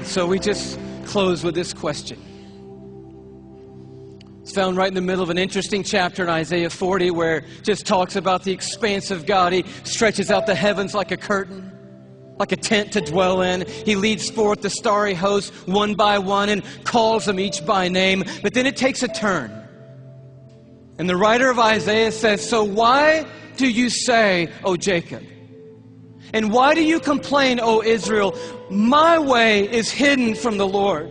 So we just close with this question. It's found right in the middle of an interesting chapter in Isaiah 40 where it just talks about the expanse of God. He stretches out the heavens like a curtain, like a tent to dwell in. He leads forth the starry host one by one and calls them each by name. But then it takes a turn. And the writer of Isaiah says, so why do you say, O Jacob? And why do you complain, O Israel? My way is hidden from the Lord.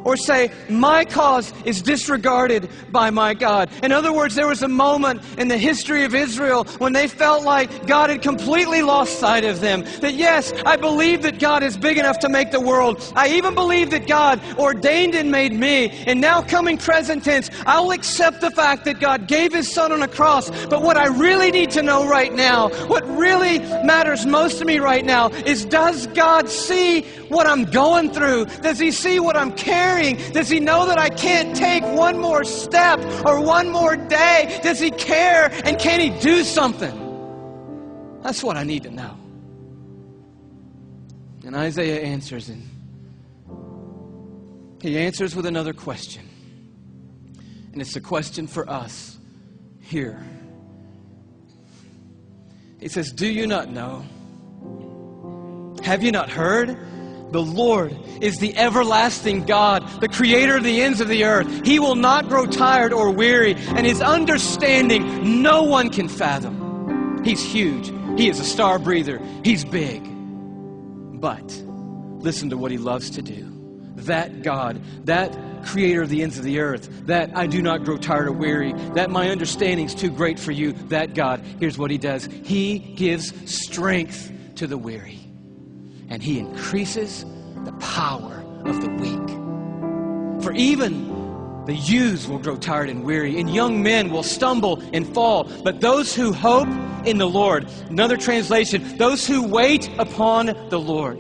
Or say, my cause is disregarded by my God. In other words, there was a moment in the history of Israel when they felt like God had completely lost sight of them. That yes, I believe that God is big enough to make the world. I even believe that God ordained and made me. And now coming present tense, I'll accept the fact that God gave His Son on a cross. But what I really need to know right now, what really matters most to me right now is, does God see what I'm going through? Does He see what I'm carrying? Does He know that I can't take one more step or one more day? Does He care? And can He do something? That's what I need to know. And Isaiah answers, and he answers with another question. And it's a question for us here. He says, do you not know? Have you not heard? The Lord is the everlasting God, the creator of the ends of the earth. He will not grow tired or weary, and His understanding no one can fathom. He's huge. He is a star breather. He's big. But listen to what He loves to do. That God, that creator of the ends of the earth, that I do not grow tired or weary, that my understanding's too great for you, that God, here's what He does. He gives strength to the weary. And He increases the power of the weak. For even the youths will grow tired and weary, and young men will stumble and fall. But those who hope in the Lord, another translation, those who wait upon the Lord.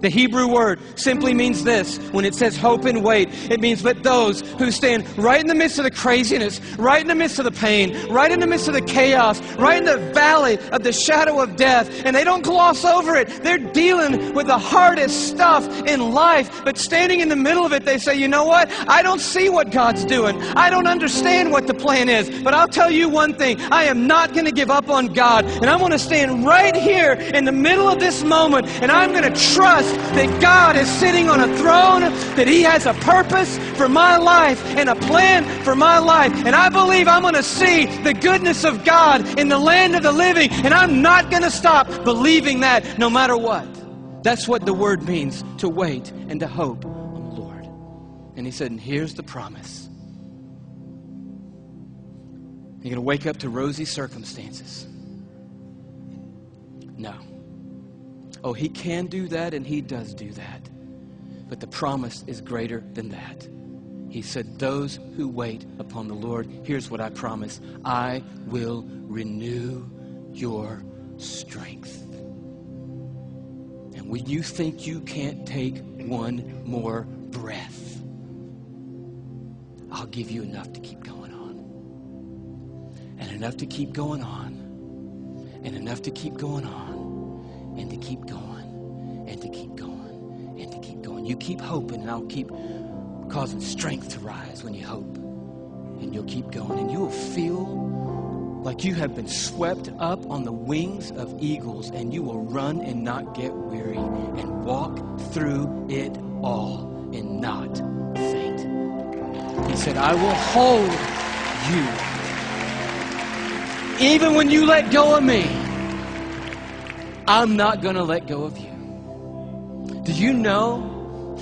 The Hebrew word simply means this. When it says hope and wait, it means that those who stand right in the midst of the craziness, right in the midst of the pain, right in the midst of the chaos, right in the valley of the shadow of death, and they don't gloss over it. They're dealing with the hardest stuff in life, but standing in the middle of it, they say, you know what? I don't see what God's doing. I don't understand what the plan is, but I'll tell you one thing. I am not going to give up on God, and I'm going to stand right here in the middle of this moment, and I'm going to trust that God is sitting on a throne, that He has a purpose for my life and a plan for my life. And I believe I'm going to see the goodness of God in the land of the living. And I'm not going to stop believing that no matter what. That's what the word means, to wait and to hope on the Lord. And He said, and here's the promise. You're going to wake up to rosy circumstances. No. Oh, He can do that, and He does do that. But the promise is greater than that. He said, those who wait upon the Lord, here's what I promise. I will renew your strength. And when you think you can't take one more breath, I'll give you enough to keep going on. And enough to keep going on. And enough to keep going on. And to keep going, and to keep going, and to keep going. You keep hoping, and I'll keep causing strength to rise when you hope. And you'll keep going, and you will feel like you have been swept up on the wings of eagles, and you will run and not get weary, and walk through it all and not faint. He said, I will hold you. Even when you let go of me, I'm not going to let go of you. Do you know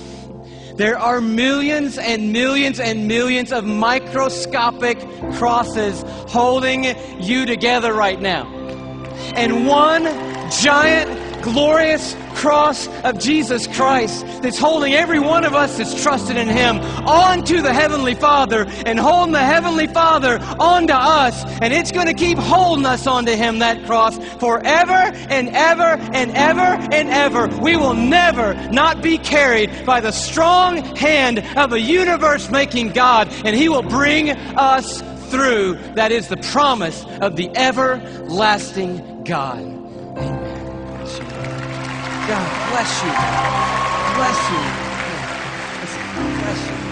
there are millions and millions and millions of microscopic crosses holding you together right now? And one giant, glorious cross of Jesus Christ that's holding every one of us that's trusted in Him onto the Heavenly Father, and holding the Heavenly Father onto us, and it's going to keep holding us onto Him, that cross, forever and ever and ever and ever. We will never not be carried by the strong hand of a universe-making God, and He will bring us through. That is the promise of the everlasting God. Amen. God bless you. bless you. God bless you.